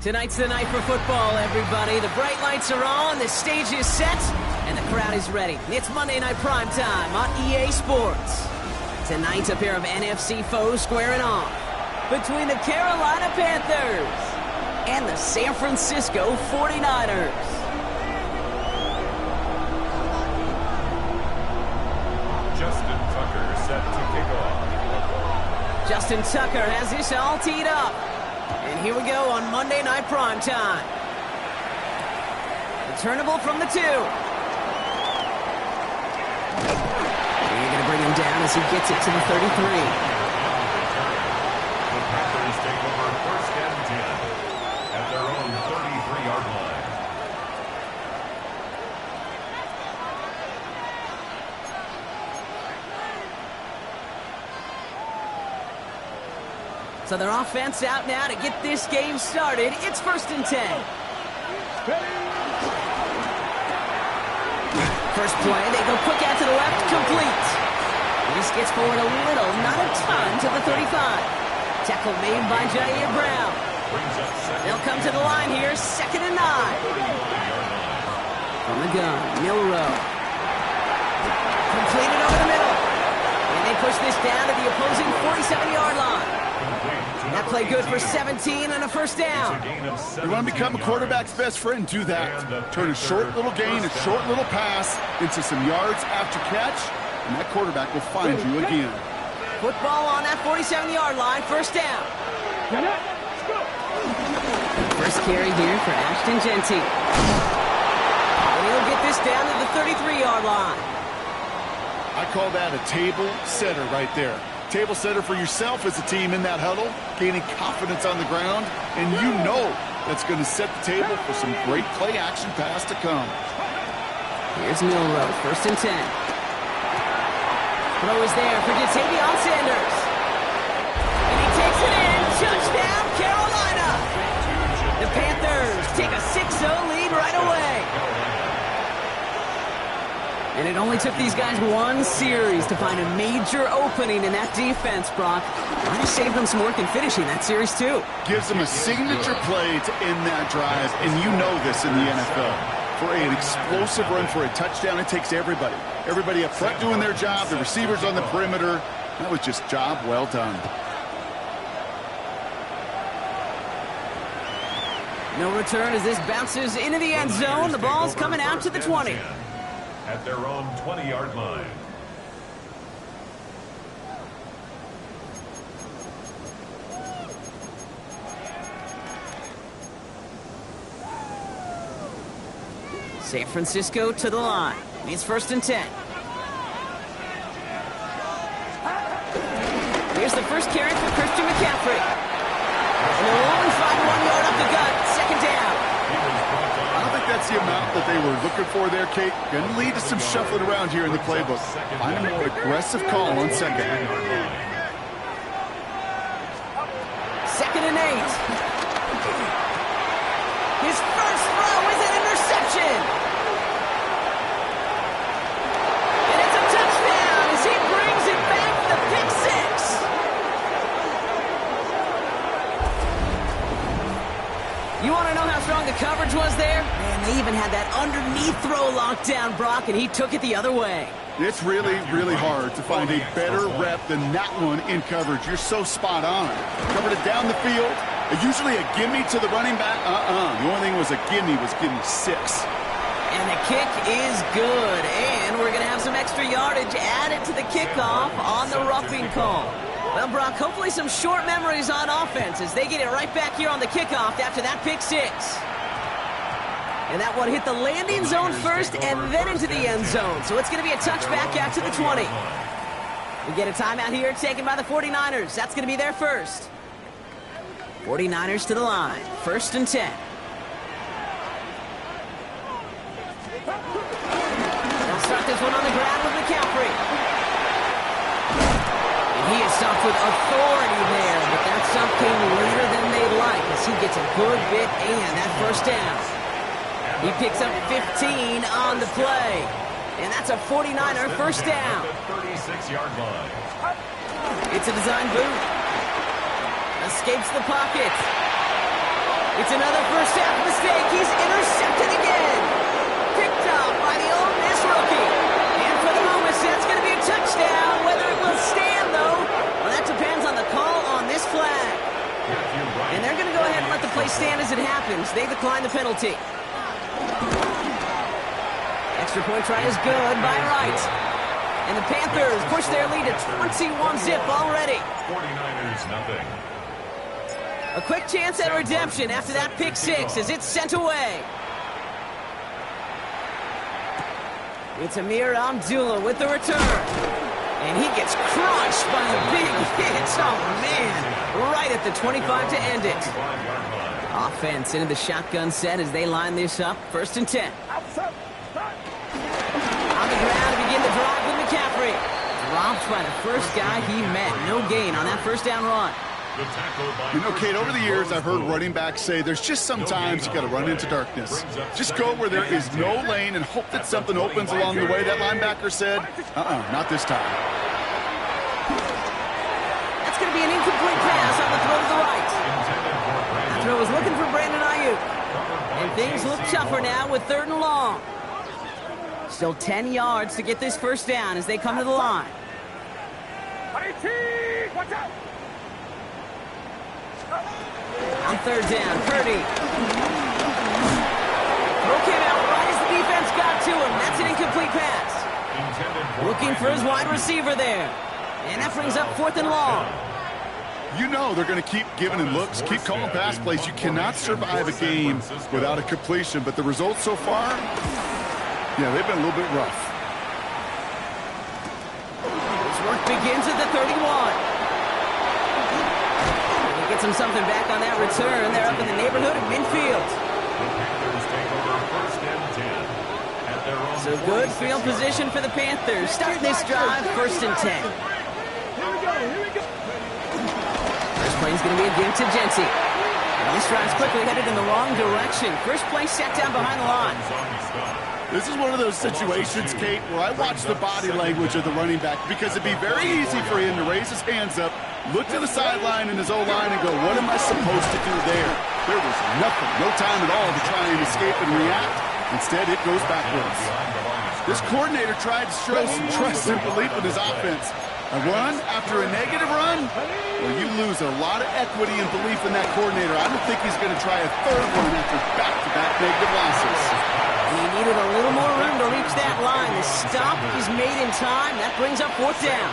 Tonight's the night for football, everybody. The bright lights are on, the stage is set, and the crowd is ready. It's Monday Night Primetime on EA Sports. Tonight, a pair of NFC foes squaring off between the Carolina Panthers and the San Francisco 49ers. Justin Tucker set to kick off. Justin Tucker has this all teed up. And here we go on Monday Night Primetime. Returnable from the 2. You're going to bring him down as he gets it to the 33. The Panthers take over first and 10 at their own 33-yard line. So their offense out now to get this game started. It's first and 10. First play, they go quick out to the left, complete. This gets forward a little, not a ton, to the 35. Tackle made by Jair Brown. They'll come to the line here, second and 9. From the gun, Milrow. Completed over the middle. And they push this down to the opposing 47-yard line. That play good for 17 and a first down. You want to become a quarterback's best friend? Do that. Turn a short little gain, a short little pass into some yards after catch, and that quarterback will find you again. Football on that 47-yard line, first down. First carry here for Ashton Jeanty. And he'll get this down to the 33-yard line. I call that a table setter right there. Table setter for yourself as a team in that huddle, gaining confidence on the ground, and you know that's going to set the table for some great play-action pass to come. Here's Milrow, first and 10. Throw is there for Ja'Tavion Sanders. And he takes it in. Touchdown, Carolina! The Panthers take a 6-0 lead right away. And it only took these guys one series to find a major opening in that defense, Brock. Might have saved them some work in finishing that series, too. Gives them a signature play to end that drive, and you know this in the NFL. For an explosive run for a touchdown, it takes everybody. Everybody up front doing their job, the receivers on the perimeter. That was just job well done. No return as this bounces into the end zone. The ball's coming out to the 20. At their own 20-yard line. San Francisco to the line. It's first and 10. Here's the first carry for Christian McCaffrey. And they'll only find 1 yard up the gut. Second down. I don't think that's the amount that they were looking for there, Kate. Going to lead to some shuffling around here in the playbook. Find a more aggressive call on second. Second and 8. His first throw is an interception. And it's a touchdown as he brings it back for the pick 6. You want to know how strong the coverage was there? Man, they even had that underneath throw locked down, Brock, and he took it the other way. It's really, really hard to find a better rep than that one in coverage. You're so spot on. Covered it down the field. Usually a gimme to the running back. The only thing was a gimme 6. And the kick is good. And we're going to have some extra yardage added to the kickoff on the roughing call. Well, Brock, hopefully some short memories on offense as they get it right back here on the kickoff after that pick 6. And that one hit the landing zone first and then into the end zone. So it's going to be a touchback out to the 20. We get a timeout here taken by the 49ers. That's going to be their first. 49ers to the line. First and 10. They'll start this one on the ground with McCaffrey. And he is stopped with authority there, but that stop came later than they'd like as as he gets a good bit and that first down. He picks up 15 on the play. And that's a 49er first down. 36-yard line. It's a design boot. Escapes the pocket. It's another first half mistake. He's intercepted again. Picked up by the Ole Miss rookie. And for the moment, that's going to be a touchdown. Whether it will stand, though, well, that depends on the call on this flag. And they're going to go ahead and let the play stand as it happens. They decline the penalty. Extra point try is good by Wright. And the Panthers push their lead to 21-zip already. 49ers nothing. A quick chance at redemption after that pick six as it's sent away. It's Amir Abdullah with the return. And he gets crushed by a big hit. Oh, man. Right at the 25 to end it. Offense into the shotgun set as they line this up. 1st and 10. On the ground to begin the drive with McCaffrey. Dropped by the first guy he met. No gain on that first down run. You know, Kate, over the years, I've heard running backs say there's just sometimes you got to run into darkness. Just go where there is no lane and hope that something opens along the way. That linebacker said, not this time. That's going to be an incomplete pass on the throw to the right. That throw was looking for Brandon Ayuk. And things look tougher now with 3rd and long. Still 10 yards to get this first down as they come to the line. Watch out! On 3rd down, Purdy. Throw came out right as the defense got to him. That's an incomplete pass. Looking for his wide receiver there. And that brings up 4th and long. You know they're going to keep giving him looks, keep calling pass plays. You cannot survive a game without a completion. But the results so far, yeah, they've been a little bit rough. This work begins at the 31. Gets him something back on that return. They're up in the neighborhood of midfield. So good field position for the Panthers. Starting this drive, 1st and 10. First play is going to be a give to Jency. And this drive's quickly headed in the wrong direction. First play set down behind the line. This is one of those situations, Kate, where I watch the body language of the running back because it'd be very easy for him to raise his hands up, look to the sideline in his O-line and go, what am I supposed to do there? There was nothing, no time at all to try and escape and react. Instead, it goes backwards. This coordinator tried to show some trust and belief in his offense. A run after a negative run? Well, you lose a lot of equity and belief in that coordinator. I don't think he's going to try a 3rd one after back-to-back negative losses. He needed a little more room to reach that line. The stop is made in time. That brings up 4th down.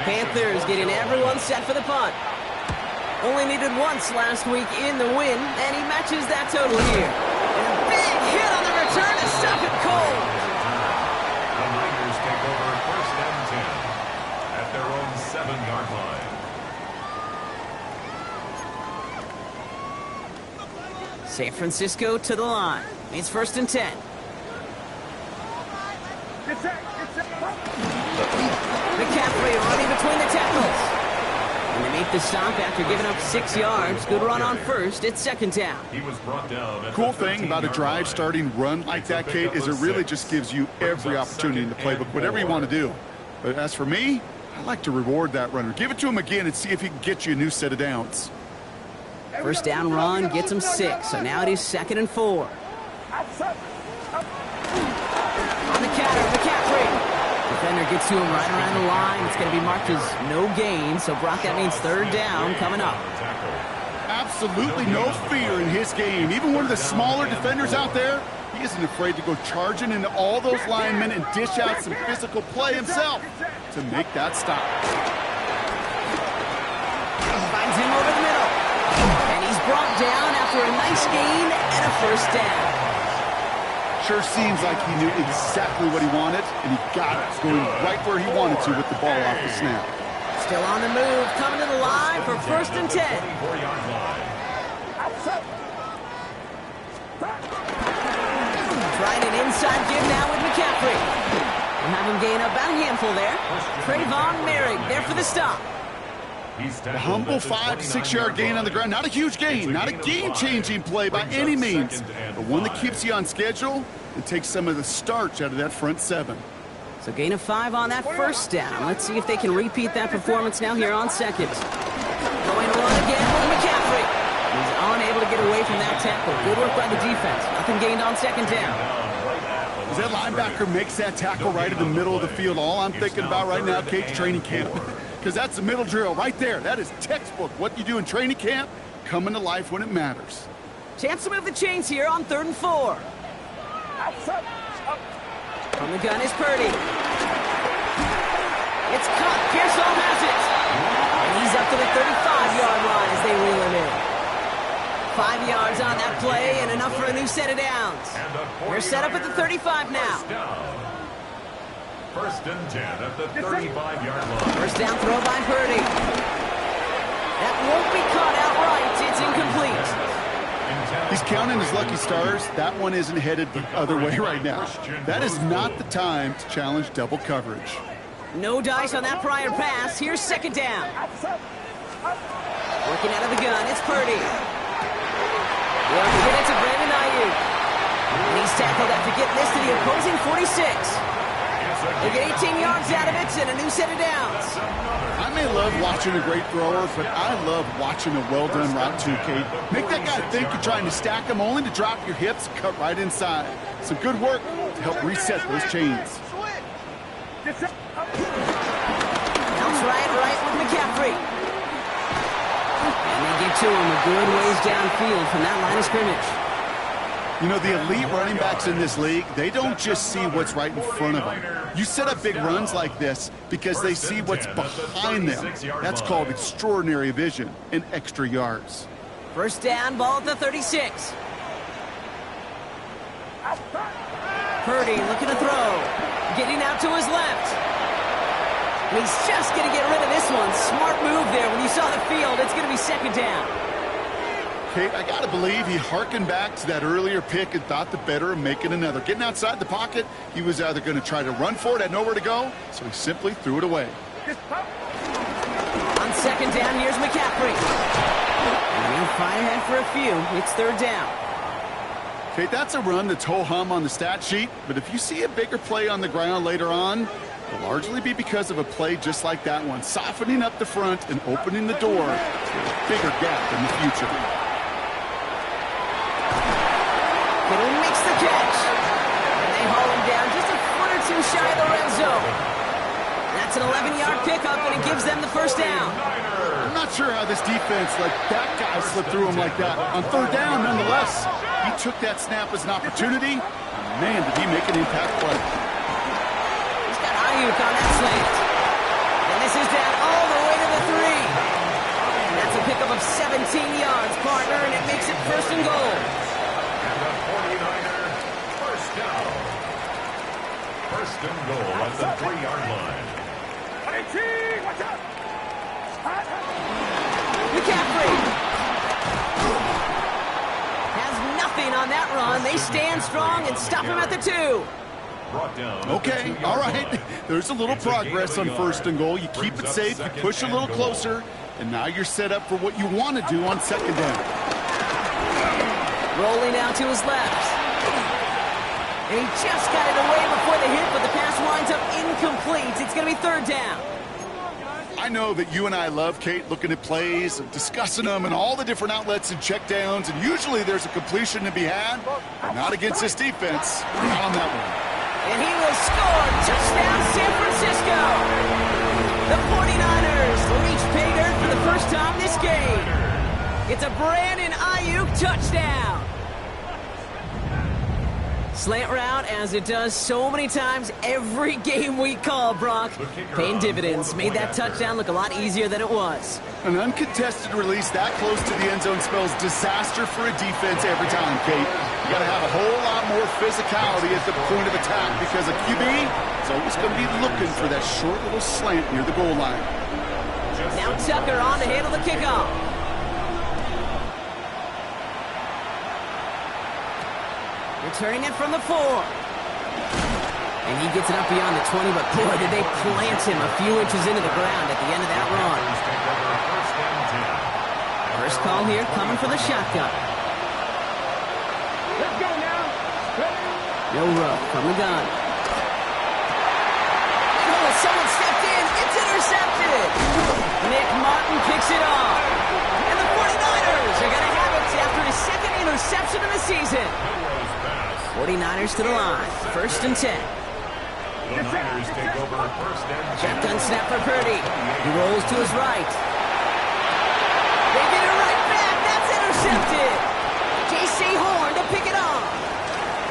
Panthers getting everyone set for the punt. Only needed once last week in the win, and he matches that total here. And a big hit on the return to stop it cold. The Niners take over 1st and 10 at their own 7-yard line. San Francisco to the line. It's 1st and 10. McCaffrey running between the tackles. And they make the stop after giving up 6 yards. Good run on 1st. It's 2nd down. He was brought down. Cool thing about a drive starting run like that, Kate, is it really just gives you every opportunity in the playbook, whatever you want to do. But as for me, I like to reward that runner. Give it to him again and see if he can get you a new set of downs. First down run gets him 6. So now it is 2nd and 4. On the counter, McCaffrey. Defender gets to him right around the line. It's going to be marked as no gain. So, Brock, that means 3rd down coming up. Absolutely no fear in his game. Even one of the smaller defenders out there, he isn't afraid to go charging into all those linemen and dish out some physical play himself to make that stop. Finds him over the middle. And he's brought down after a nice gain and a 1st down. Sure seems like he knew exactly what he wanted, and he got it, going right where he wanted to with the ball off the snap. Still on the move, coming to the line for 1st and 10. Trying an inside give now with McCaffrey. We'll have him gain about a handful there. Trayvon Merrick there for the stop. The humble 5 to 6 yard gain on the ground. Not a huge gain, not a game-changing play by any means, but one that keeps you on schedule and takes some of the starch out of that front 7. So gain of 5 on that first down. Let's see if they can repeat that performance now here on second. Going to run again with McCaffrey. He's unable to get away from that tackle. Good work by the defense. Nothing gained on second down. As that linebacker makes that tackle right in the middle of the field, all I'm thinking about right now, Kate's training camp. Because that's the middle drill right there. That is textbook. What you do in training camp, coming to life when it matters. Chance to move the chains here on 3rd and 4. From the gun is Purdy. It's caught. Pearsall has it. And he's up to the 35-yard line as they reel him in. 5 yards on that play and enough for a new set of downs. They're set up at the 35 now. First and 10 at the 35-yard line. First down throw by Purdy. That won't be caught outright. It's incomplete. He's counting his lucky stars. That one isn't headed the other way right now. That is not the time to challenge double coverage. No dice on that prior pass. Here's second down. Working out of the gun. It's Purdy. Working it to Brandon Ayuk. And he's tackled after getting this to the opposing 46. They get 18 yards out of it and a new set of downs. I may love watching a great thrower, but I love watching a well-done route too, Kate. Make that guy think you're trying to stack him only to drop your hips, cut right inside. Some good work to help reset those chains. Bounce right with McCaffrey. And they get to him a good ways downfield from that line of scrimmage. You know, the elite running backs in this league, they don't just see what's right in front of them. You set up big runs like this because they see what's behind them. That's called extraordinary vision and extra yards. First down, ball at the 36. Purdy looking to throw. Getting out to his left. And he's just going to get rid of this one. Smart move there. When you saw the field, it's going to be second down. Kate, I got to believe he hearkened back to that earlier pick and thought the better of making another. Getting outside the pocket, he was either going to try to run for it, had nowhere to go, so he simply threw it away. On second down, here's McCaffrey. And he'll fight ahead for a few. It's third down. Kate, that's a run that's ho-hum on the stat sheet, but if you see a bigger play on the ground later on, it'll largely be because of a play just like that one, softening up the front and opening the door to a bigger gap in the future. Kittle makes the catch. And they haul him down just a foot or two shy of the red zone. That's an 11-yard pickup, and it gives them the first down. I'm not sure how this defense let that guy slip through him like that. On third down, nonetheless, he took that snap as an opportunity. Man, did he make an impact play. He's got Ayuk on that slant. And this is down all the way to the 3. And that's a pickup of 17 yards, partner, and it makes it first and goal. And the 49er, first down. First and goal at the 3-yard line. McCaffrey has nothing on that run. They stand strong and stop him at the 2. Okay, all right. There's a little progress on first and goal. You keep it safe, you push a little closer, and now you're set up for what you want to do on second down. Rolling out to his left. And he just got it away before the hit, but the pass winds up incomplete. It's going to be third down. I know that you and I love, Kate, looking at plays, and discussing them, and all the different outlets and checkdowns, and usually there's a completion to be had, but not against this defense. Not on that one. And he will score. Touchdown, San Francisco. The 49ers reach pay dirt for the first time this game. It's a Brandon Ayuk touchdown. Slant route, as it does so many times every game we call, Brock. Paying dividends. Made that touchdown look a lot easier than it was. An uncontested release that close to the end zone spells disaster for a defense every time, Kate. You got to have a whole lot more physicality at the point of attack because a QB is always going to be looking for that short little slant near the goal line. Now Tucker on to handle the kickoff. Returning it from the 4. And he gets it up beyond the 20, but boy, did they plant him a few inches into the ground at the end of that run. First call here coming for the shotgun. Let's go now. Milroe from the gun. Oh, someone stepped in. It's intercepted. Nick Martin picks it off. And the 49ers are going to have it after his second interception of the season. 49ers to the line. First and 10. The Niners take over first and 10. Shotgun snap for Purdy. He rolls to his right. They get it right back. That's intercepted. J.C. Horn to pick it off.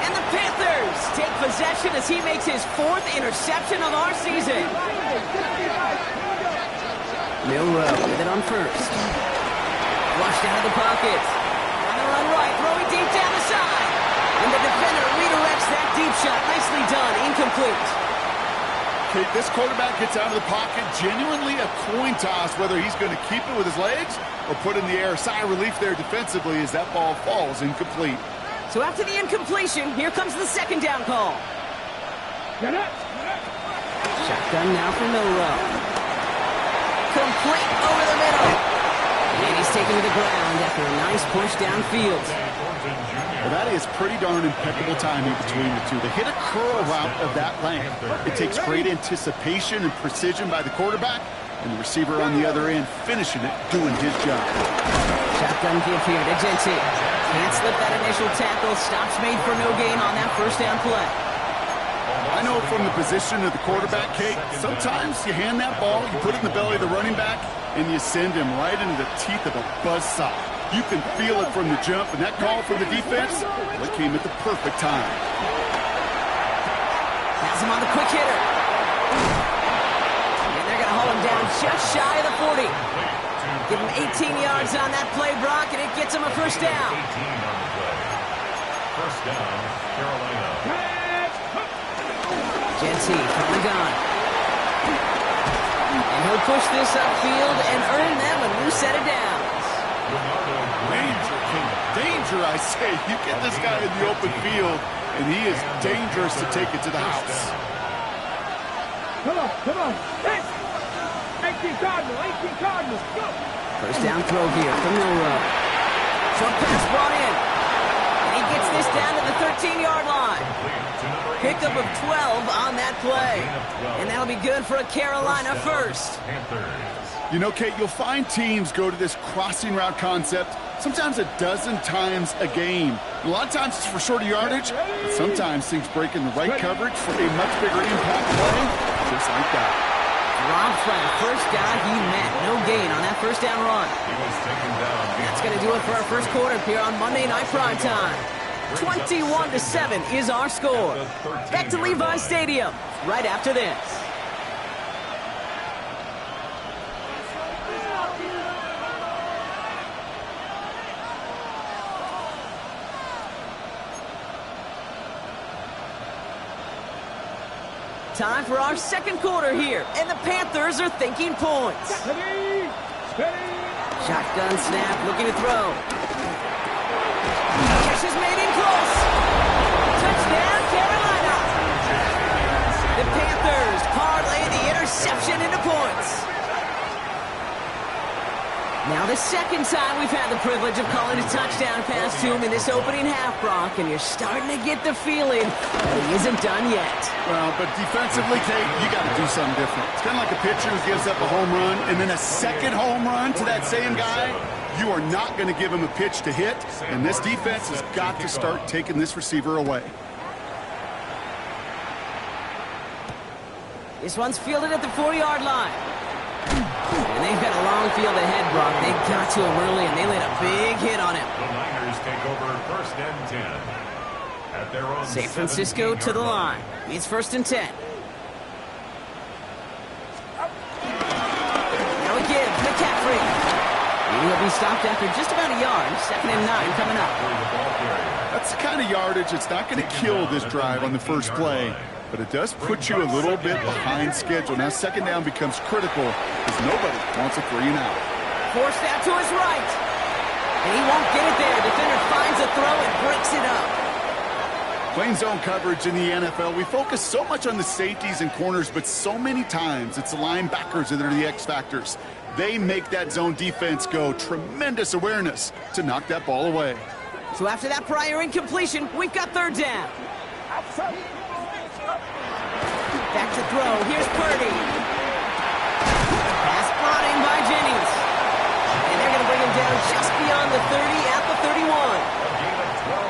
And the Panthers take possession as he makes his 4th interception of our season. Milroe with it on first. Flushed out of the pocket. On the run right, throwing deep down the side. And the defender redirects that deep shot. Nicely done. Incomplete. Okay, this quarterback gets out of the pocket, genuinely a coin toss whether he's going to keep it with his legs or put in the air. Sigh of relief there defensively as that ball falls incomplete. So after the incompletion, here comes the second down call. Shotgun now for Milroe. Complete over the middle. And he's taken to the ground after a nice push downfield. Well, that is pretty darn impeccable timing between the two. They hit a curl route of that length. It takes great anticipation and precision by the quarterback, and the receiver on the other end finishing it, doing his job. Shotgun give here to Jency. Can't slip that initial tackle. Stops made for no gain on that first down play. I know from the position of the quarterback, Kate, sometimes you hand that ball, you put it in the belly of the running back, and you send him right into the teeth of a buzzsaw. You can feel it from the jump, and that call from the defense, well, it came at the perfect time. Has him on the quick hitter. And they're going to hold him down just shy of the 40. Give him 18 yards on that play, Brock, and it gets him a first down. 18 on the play. First down, Carolina. Jency from the gun. And he'll push this upfield and earn them a new set of downs. Danger, King. Danger, I say. You get this guy in the open field, and he is dangerous to take it to the house. Come on. 18 Cardinals, go. First down throw here from Milroe. Short pass brought in. And he gets this down to the 13-yard line. Pickup of 12 on that play. And that'll be good for a Carolina first. You know, Kate, you'll find teams go to this crossing route concept sometimes a dozen times a game. A lot of times it's for shorter yardage, but sometimes things break in the right coverage for a much bigger impact play, just like that. Rob flat, first guy he met. No gain on that first down run. That's going to do it for our first quarter here on Monday Night Primetime. 21-7 is our score. Back to Levi Stadium right after this. Time for our second quarter here, and the Panthers are thinking points. Steady. Shotgun snap, looking to throw. Catch is made in close. Touchdown, Carolina. The Panthers parlay the interception into points. Now the second time we've had the privilege of calling a touchdown pass to him in this opening half, Brock, and you're starting to get the feeling that he isn't done yet. Well, but defensively, Kate, you got to do something different. It's kind of like a pitcher who gives up a home run and then a second home run to that same guy. You are not going to give him a pitch to hit, and this defense has got to start taking this receiver away. This one's fielded at the 4-yard line. And they've got a long field ahead, Brock. They got to him early, and they laid a big hit on him. The Niners take over first and 10. At their own San Francisco to the line. It's first and 10. Now again, McCaffrey. He'll be stopped after just about a yard. Second and 9 coming up. That's the kind of yardage that's not going to kill this drive on the first play, but it does put you a little bit behind schedule. Now second down becomes critical because nobody wants a 3-and-out. Forced out to his right. And he won't get it there. Defender finds a throw and breaks it up. Playing zone coverage in the NFL, we focus so much on the safeties and corners, but so many times it's the linebackers that are the X factors. They make that zone defense go. Tremendous awareness to knock that ball away. So after that prior incompletion, we've got third down. Back to throw. Here's Purdy. Pass brought in by Jennings. And they're going to bring him down just beyond the 30 at the 31.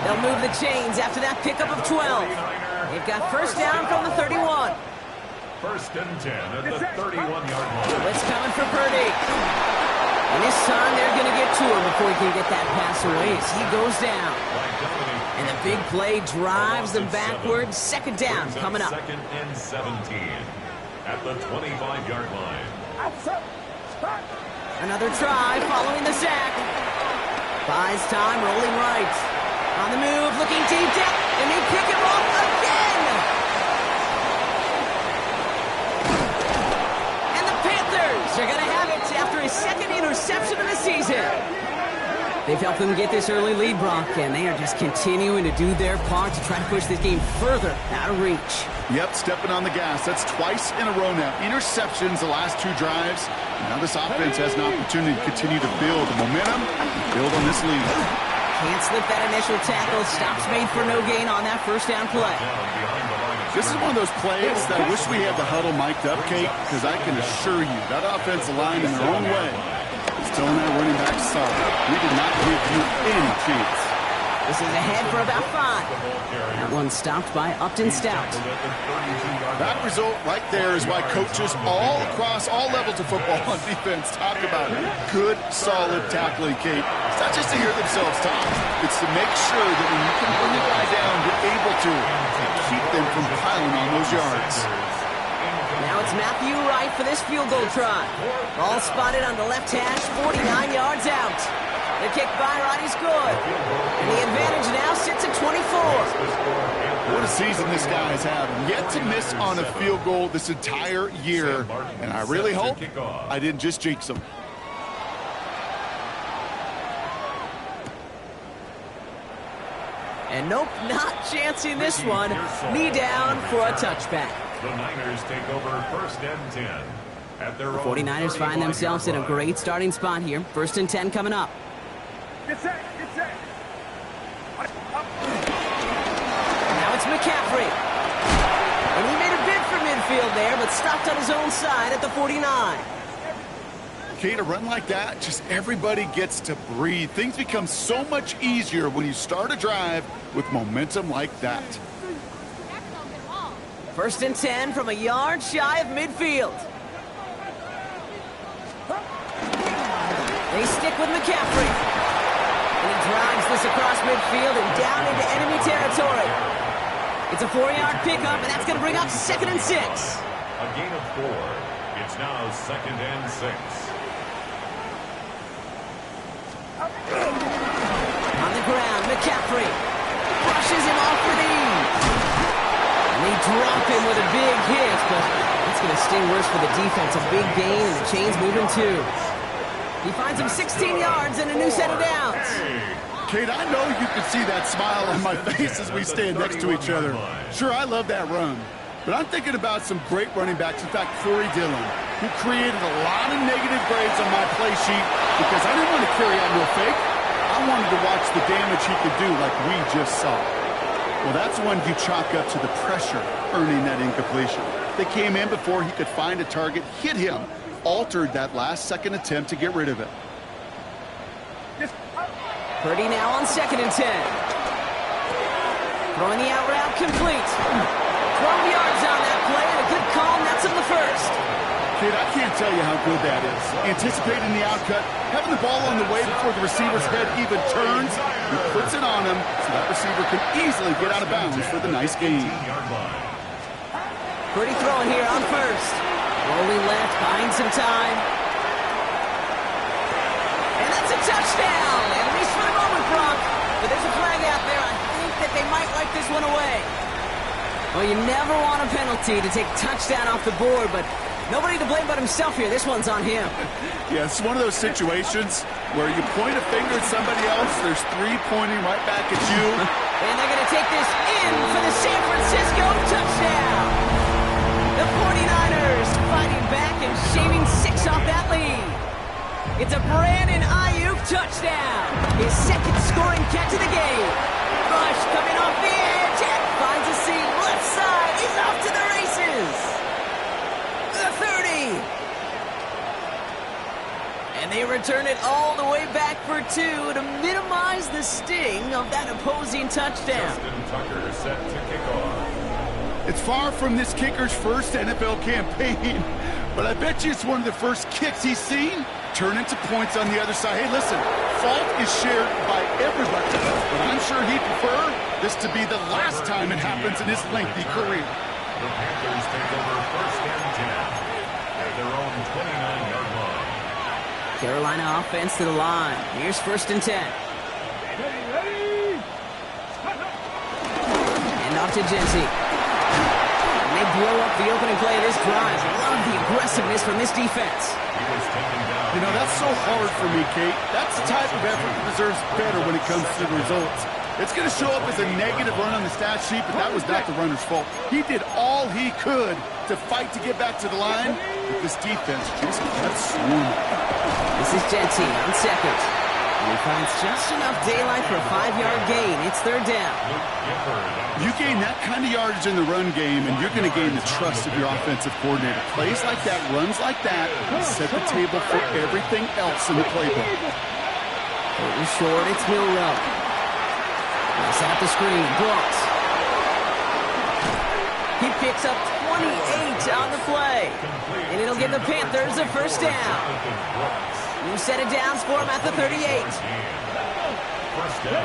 They'll move the chains after that pickup of 12. They've got first down from the 31. First and 10 at the 31-yard line. Blitz coming for Purdy. And this time they're going to get to him before he can get that pass away as he goes down. And the big play drives them backwards. Second down coming up. Second and 17 at the 25-yard line. Another try following the sack. Buys time, rolling right. On the move, looking deep down, and they pick him off again. And the Panthers are going to have it after his second interception of the season. They've helped them get this early lead, Brock, and they are just continuing to do their part to try to push this game further out of reach. Yep, stepping on the gas. That's twice in a row now. Interceptions the last two drives. Now this offense has an opportunity to continue to build the momentum, build on this lead. Can't slip that initial tackle. Stops made for no gain on that first down play. This is one of those plays that I wish we had the huddle mic'd up, Kate, because I can assure you that offensive line in their own way is telling that running back solid. We did not give you any chance. This is ahead for about 5. That one stopped by Upton Stout. That result right there is why coaches all across all levels of football on defense talk about good, solid tackling, Kate. It's not just to hear themselves talk. It's to make sure that when you can bring a guy down, you're able to keep them from piling on those yards. Now it's Matthew Wright for this field goal try. Ball spotted on the left hash, 49 yards out. The kick by Wright is good. And the advantage now sits at 24. What a season this guy has had. Yet to miss on a field goal this entire year. And I really hope I didn't just jinx him. And nope, not chancing this one. Knee down for a touchback. The Niners take over first and 10. At their The 49ers find themselves in a great starting spot here. First and 10 coming up. Get set, get set. Now it's McCaffrey. And he made a bid for midfield there, but stopped on his own side at the 49. Kate, a run like that, just everybody gets to breathe. Things become so much easier when you start a drive with momentum like that. First and 10 from a yard shy of midfield. They stick with McCaffrey. And he drives this across midfield and down into enemy territory. It's a 4-yard pickup, and that's going to bring up second and 6. A gain of 4. It's now second and 6. On the ground, McCaffrey brushes him off with ease. And they drop him with a big hit, but it's going to sting worse for the defense. A big gain, and the chain's moving too. He finds him 16 yards and a new set of downs. Kate, I know you can see that smile on my face as we stand next to each other. Sure, I love that run. But I'm thinking about some great running backs. In fact, Corey Dillon, who created a lot of negative grades on my play sheet because I didn't want to carry out no fake. I wanted to watch the damage he could do like we just saw. Well, that's one you chalk up to the pressure earning that incompletion. They came in before he could find a target, hit him, altered that last-second attempt to get rid of it. Purdy now on second and 10. Throwing the out route complete. 12 yards on that play, and a good call, and that's in the first. Kid, I can't tell you how good that is. Anticipating the outcut, having the ball on the way before the receiver's head even turns, he puts it on him so that receiver can easily get out of bounds for the nice gain. Purdy throwing here on first. Rolling left, buying some time. And that's a touchdown, at least for the moment, Brock. But there's a flag out there. I think that they might wipe this one away. Well, you never want a penalty to take touchdown off the board, but nobody to blame but himself here. This one's on him. Yeah, it's one of those situations where you point a finger at somebody else, there's 3 pointing right back at you. And they're going to take this in for the San Francisco touchdown. The 49ers fighting back and shaving 6 off that lead. Brandon Ayuk, touchdown. His second scoring catch of the game. Rush coming off the edge and finds a seam left side. He's off to the races. The 30. And they return it all the way back for 2 to minimize the sting of that opposing touchdown. Justin Tucker set to kick off. It's far from this kicker's first NFL campaign, but I bet you it's one of the first kicks he's seen turn into points on the other side. Hey, listen, fault is shared by everybody, but I'm sure he'd prefer this to be the last time it happens in his lengthy career. The Panthers take over first and 10 at their own 29-yard line. Carolina offense to the line. Here's first and 10. And off to Genty. And they blow up the opening play of this drive. Love the aggressiveness from this defense. He was taken down. You know, that's so hard for me, Kate. That's the type of effort that deserves better when it comes to the results. It's going to show up as a negative run on the stat sheet, but that was not the runner's fault. He did all he could to fight to get back to the line, but this defense just kept swarming. This is Genty on second. He finds just enough daylight for a 5-yard gain. It's third down. You gain that kind of yardage in the run game, and you're going to gain the trust of your offensive coordinator. Plays like that, runs like that, set the table for everything else in the playbook. It was short. It's Hill Row. They set up the screen. Brooks. He picks up 28 on the play. And it'll give the Panthers a first down. New set of downs for him at the 38. First down,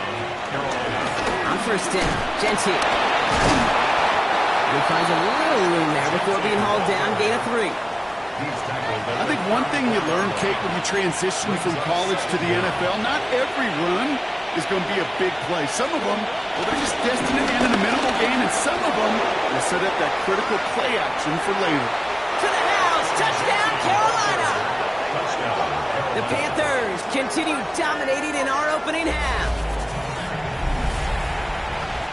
Carolina. On first down, Genty. He finds a little room there before being hauled down. Gain of 3. I think one thing you learn, Kate, when you transition from college to the NFL, not every run is going to be a big play. Some of them, well, they're just destined to end in a minimal gain, and some of them will set up that critical play action for later. To the house, touchdown, Carolina! The Panthers continue dominating in our opening half.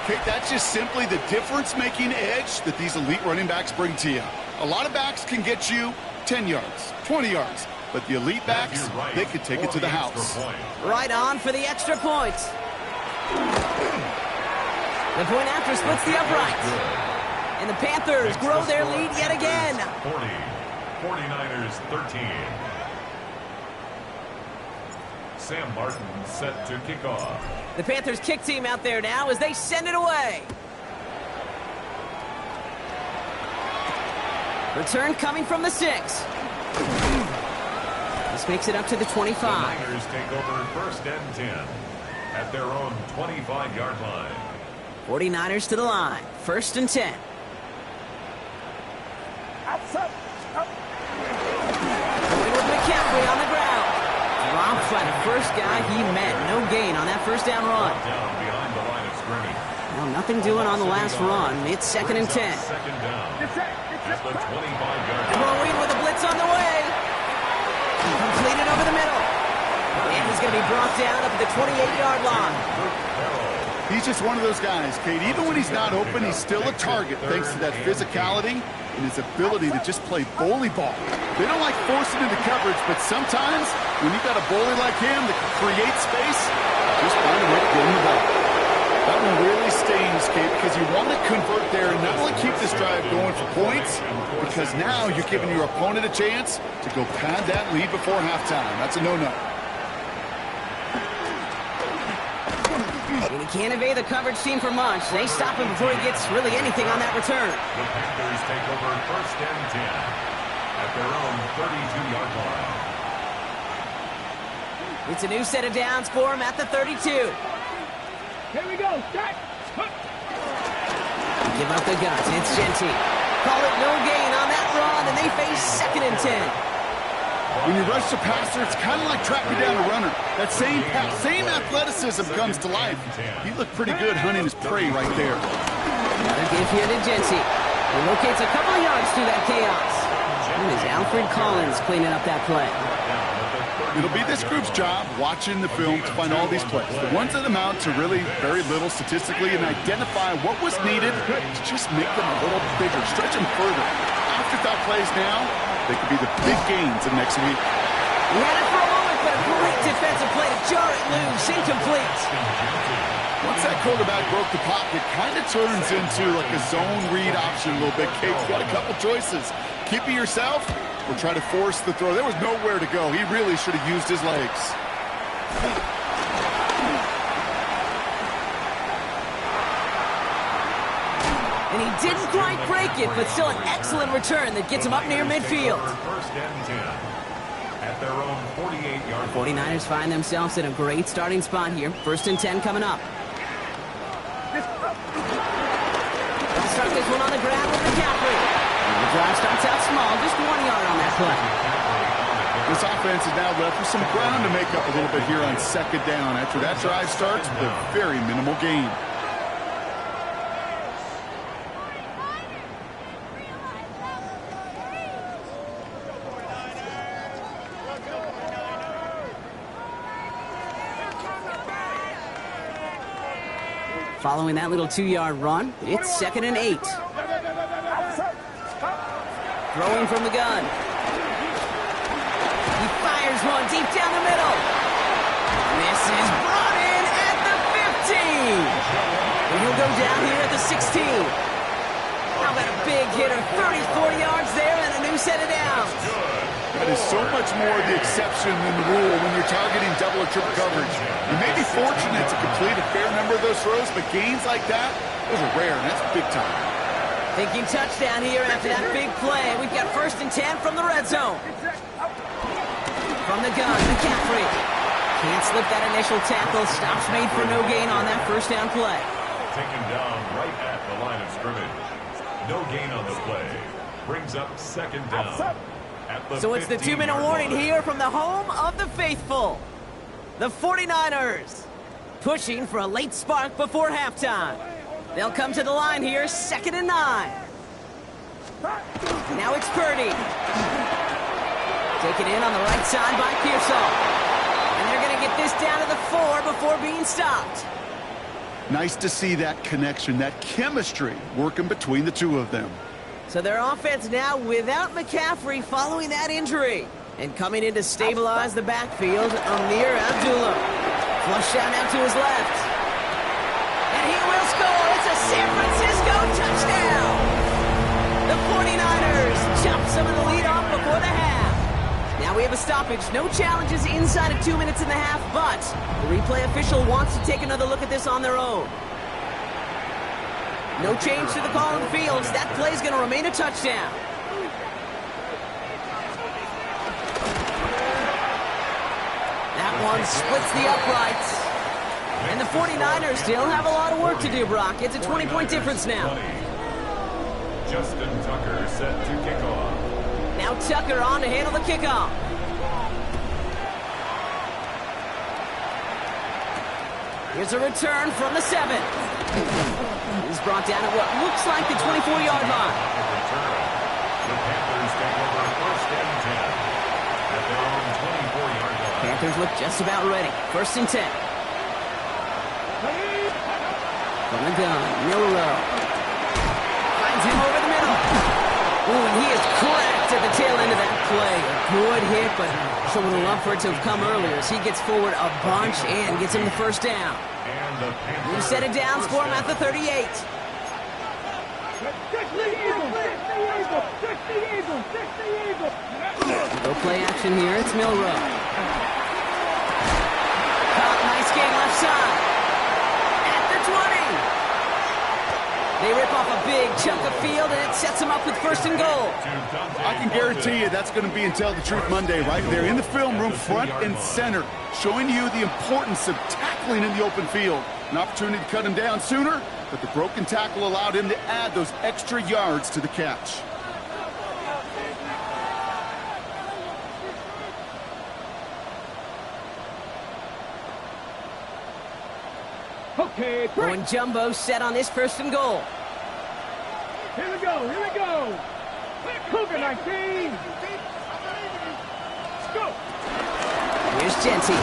Kate, that's just simply the difference-making edge that these elite running backs bring to you. A lot of backs can get you 10 yards, 20 yards, but the elite backs, they could take it to the house. Right on for the extra point. The point after splits the uprights. And the Panthers grow their lead yet again. 40, 49ers 13. Sam Martin set to kick off. The Panthers kick team out there now as they send it away. Return coming from the 6. This makes it up to the 25. The Niners take over first and 10 at their own 25-yard line. 49ers to the line. First and 10. Going with McCaffrey on the ground. Dropped by the first guy he met. No gain on that first down run. Down behind the line of scrimmage. Well, nothing doing on the last run. It's second and 10. Second down at the 25-yard line. Throwing with a blitz on the way. Completed over the middle. And he's going to be brought down up at the 28-yard line. He's just one of those guys, Kate. Even when he's not open, he's still a target thanks to that physicality and his ability to just play bully ball. They don't like forcing into coverage, but sometimes when you've got a bully like him that can create space, just find a way to get him the ball. That one really stings, Kate, because you want to convert there and not only keep this drive going for points, because now you're giving your opponent a chance to go pad that lead before halftime. That's a no-no. And he can't evade the coverage team for much. They stop him before he gets really anything on that return. The Panthers take over first and 10 at their own 32-yard line. It's a new set of downs for him at the 32. Here we go. Start. Give up the guts. It's Genty. Call it no gain on that run, and they face second and 10. When you rush the passer, it's kind of like tracking down a runner. That same pass, same athleticism comes to life. He looked pretty good hunting his prey right there. Another give here to Genty. He locates a couple of yards through that chaos. And is Alfred Collins cleaning up that play. It'll be this group's job watching the film to find all these plays. The ones that amount to really very little statistically and identify what was needed to just make them a little bigger, stretch them further. Afterthought plays now, they could be the big gains of next week. He had it for a moment, but a defensive play to jar it loose. Incomplete. Once that quarterback broke the pocket, kind of turns into like a zone read option a little bit. Kate, you've got a couple choices. Keep it yourself or try to force the throw. There was nowhere to go. He really should have used his legs. And he didn't quite break it, but still an excellent return that gets him up near midfield. First and 10 at their own 48-yard line. 49ers find themselves in a great starting spot here. First and 10 coming up. They'll start this one on the ground with McCaffrey. The drive starts out small, just 1 yard on that play. This offense is now left with some ground to make up a little bit here on second down. After that drive starts with a very minimal gain. Following that little 2-yard run, it's 2nd and 8. Throwing from the gun. He fires one deep down the middle. This is brought in at the 15. And he'll go down here at the 16. How about a big hitter? 34 yards there and a new set of downs. That is so much more the exception than the rule when you're targeting double or triple coverage. You may be fortunate to complete a fair number of those throws, but gains like that, those are rare, and that's big time. Thinking touchdown here after that big play. We've got 1st and 10 from the red zone. From the gun, McCaffrey. Can't slip that initial tackle. Stops made for no gain on that first down play. Taken down right at the line of scrimmage. No gain on the play. Brings up 2nd down. So it's the 2-minute warning here from the home of the faithful. The 49ers pushing for a late spark before halftime. They'll come to the line here, 2nd and 9. Now it's Purdy. Taken in on the right side by Pearsall. And they're going to get this down to the 4 before being stopped. Nice to see that connection, that chemistry working between the two of them. So their offense now without McCaffrey following that injury. And coming in to stabilize the backfield, Amir Abdullah. Flush out now to his left. And he will score. It's a San Francisco touchdown. The 49ers chop some of the lead off before the half. Now we have a stoppage. No challenges inside of 2 minutes and a half, but the replay official wants to take another look at this on their own. No change to the call on the field. That play is going to remain a touchdown. That one splits the uprights. And the 49ers still have a lot of work to do, Brock. It's a 20-point difference now. Justin Tucker set to kick off. Now Tucker on to handle the kickoff. Here's a return from the 7. He's brought down at what looks like the 24-yard line. The Panthers take over 1st and 10 at their own 24-yard line. Panthers look just about ready. 1st and 10. From the gun, Milrow. Finds him over the middle. Ooh, and he is cracked at the tail end of that play. A good hit, but sure would have loved for it to have come earlier as he gets forward a bunch and gets him the first down. New set of downs for him at the 38. Go play action here. It's Milrow. Caught, nice game left side. At the 20. They rip off a big chunk of field, and it sets them up with 1st and goal. I can guarantee you that's going to be in Tell the Truth Monday right there in the film room, front and center, showing you the importance of tackling in the open field. An opportunity to cut him down sooner, but the broken tackle allowed him to add those extra yards to the catch. Okay, Going jumbo set on this 1st and goal. Here we go, here we go. Cougar 19. Let's go. Here's Genty.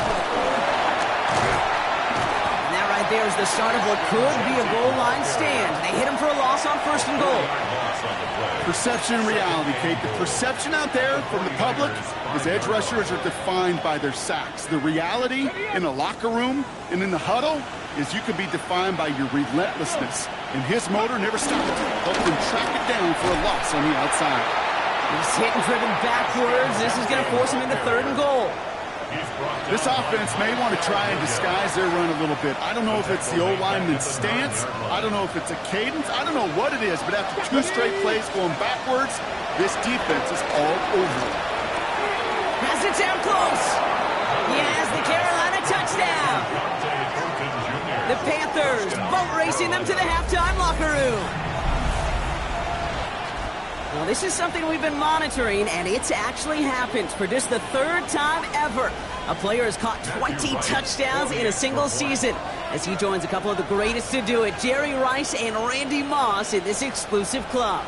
And that right there is the start of what could be a goal line stand. They hit him for a loss on 1st and goal. on the play. Perception and reality, Kate. The perception out there from the public is edge rushers are defined by their sacks. The reality in a locker room and in the huddle is you can be defined by your relentlessness. And his motor never stopped. Helped him track it down for a loss on the outside. He's hit and driven backwards. This is going to force him into 3rd and goal. This offense may want to try and disguise their run a little bit. I don't know if it's the O-lineman's stance. I don't know if it's a cadence. I don't know what it is, but after 2 straight plays going backwards, this defense is all over it. Has it down close. He has the Carolina touchdown. The Panthers boat racing them to the halftime locker room. Well, this is something we've been monitoring, and it's actually happened for just the 3rd time ever. A player has caught 20 touchdowns in a single season as he joins a couple of the greatest to do it, Jerry Rice and Randy Moss, in this exclusive club.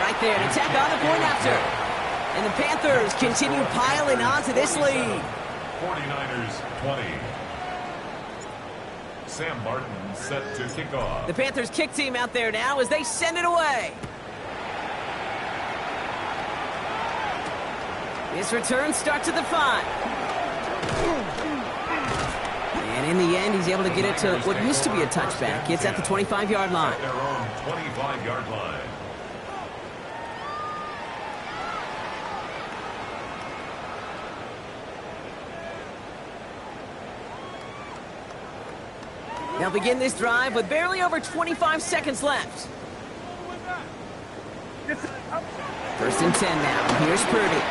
Right there to tack on the point after. And the Panthers continue piling on to this lead. 49ers 20. Sam Martin set to kick off. The Panthers kick team out there now as they send it away. His return starts at the 5. And in the end, he's able to get it to what used to be a touchback. It's at the 25-yard line. Their own 25-yard line. They'll begin this drive with barely over 25 seconds left. 1st and 10 now. Here's Purdy.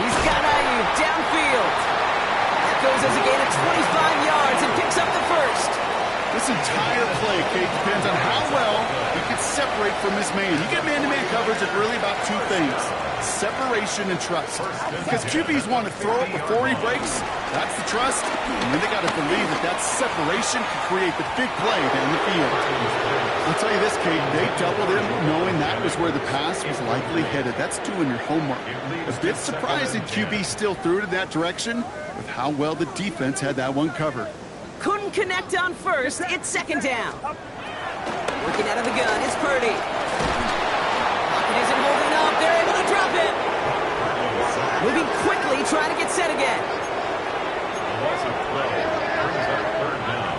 He's got Ayuk downfield. That goes as a gain of 25 yards and picks up the 1st. This entire play, Kate, depends on how well he can separate from his man. You get man-to-man coverage, it's really about 2 things: separation and trust. Because QBs want to throw it before he breaks. That's the trust. And then they got to believe that that separation can create the big play down the field. I'll tell you this, Kate, they doubled him knowing that was where the pass was likely headed. That's doing your homework. A bit surprising QB still threw it in that direction with how well the defense had that one covered. Couldn't connect on 1st. It's 2nd down. Looking out of the gun, it's Purdy. Pocket isn't holding up. They're able to drop it. Moving quickly, trying to get set again. Loss of 12 brings up 3rd down.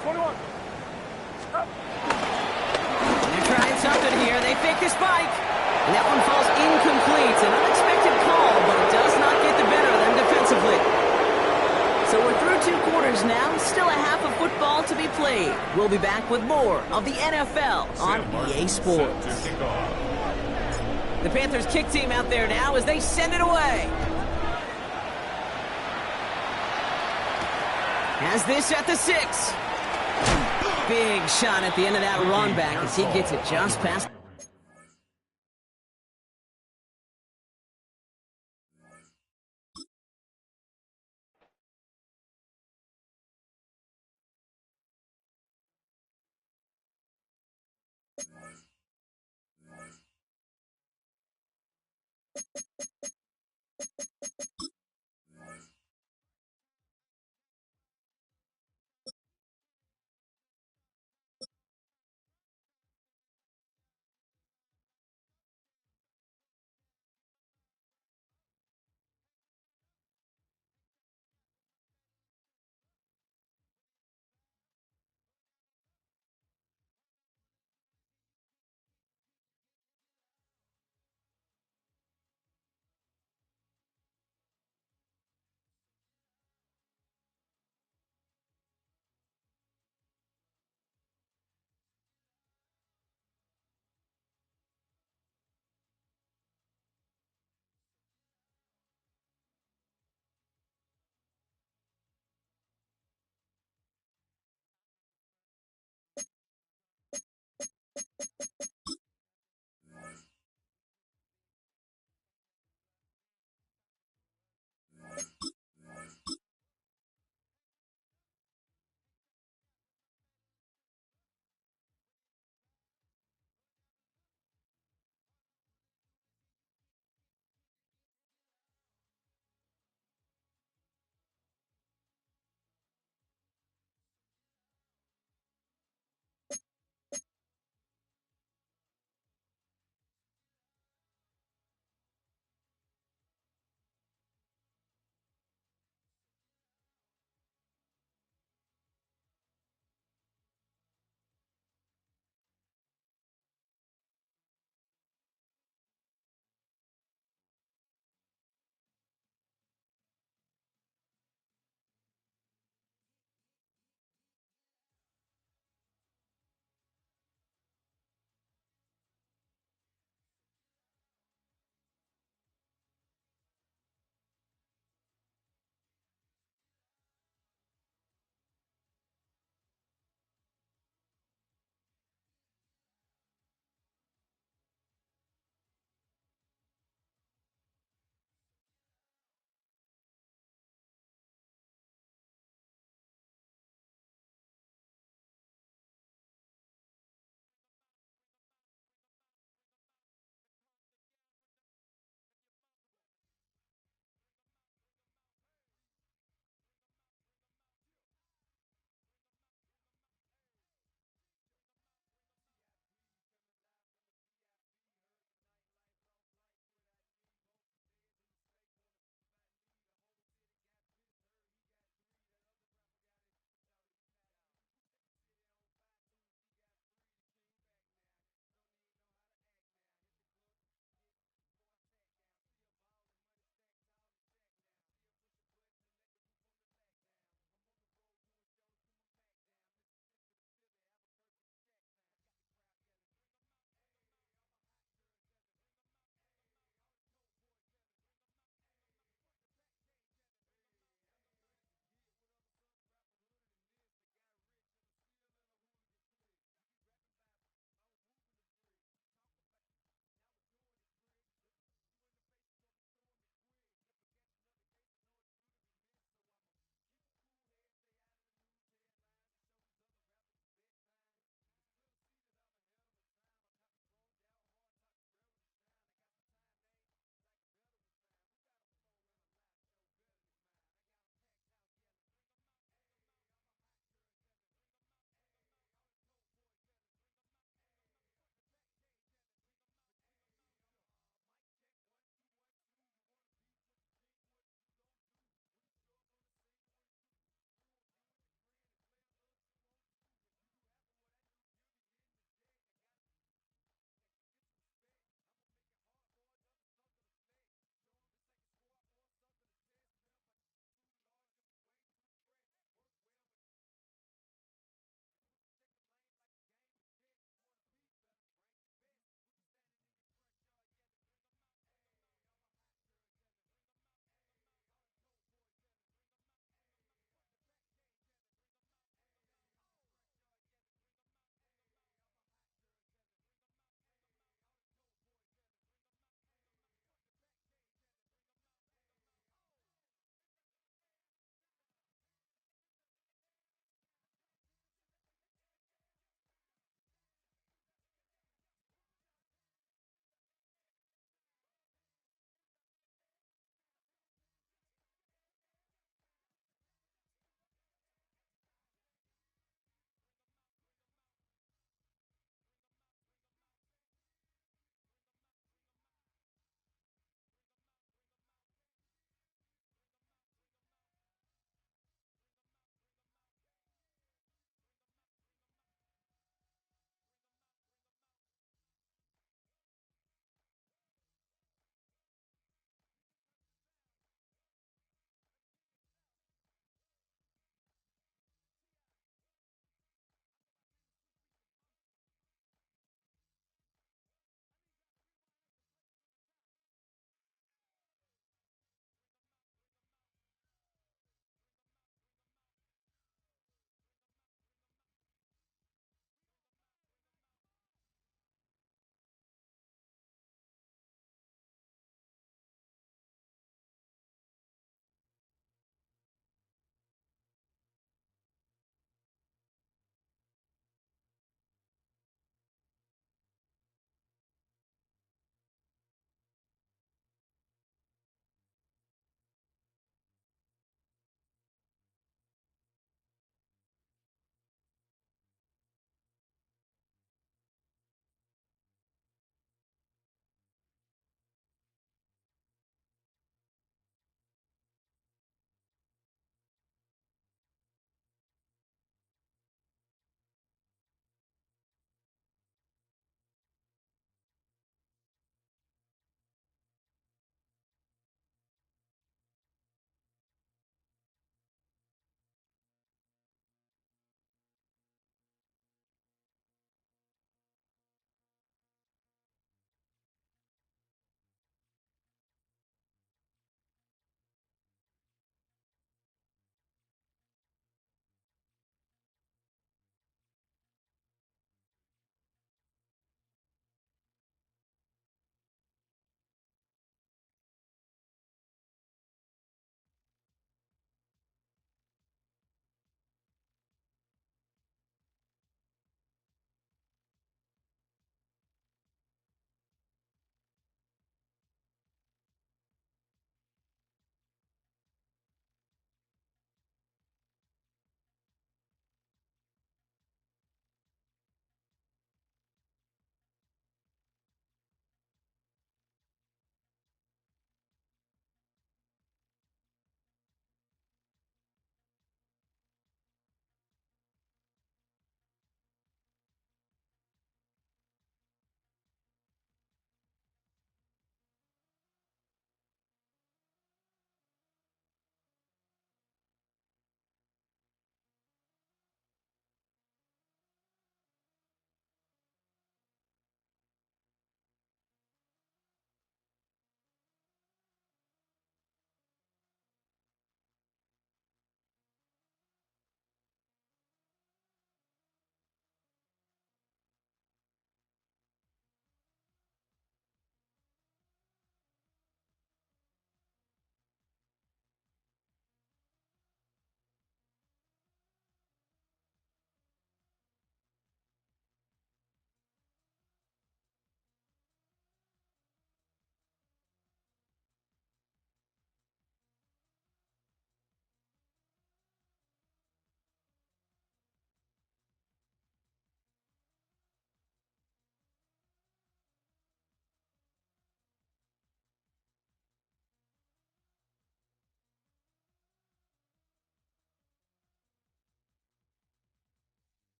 21. They're trying something here. They fake the spike. And that one falls incomplete. An unexpected call, but it does not get the better of them defensively. So we're through 2 quarters now. Still a half of football to be played. We'll be back with more of the NFL on EA Sports. Set to kick off. The Panthers kick team out there now as they send it away. Has this at the 6. Big shot at the end of that run back as he gets it just past.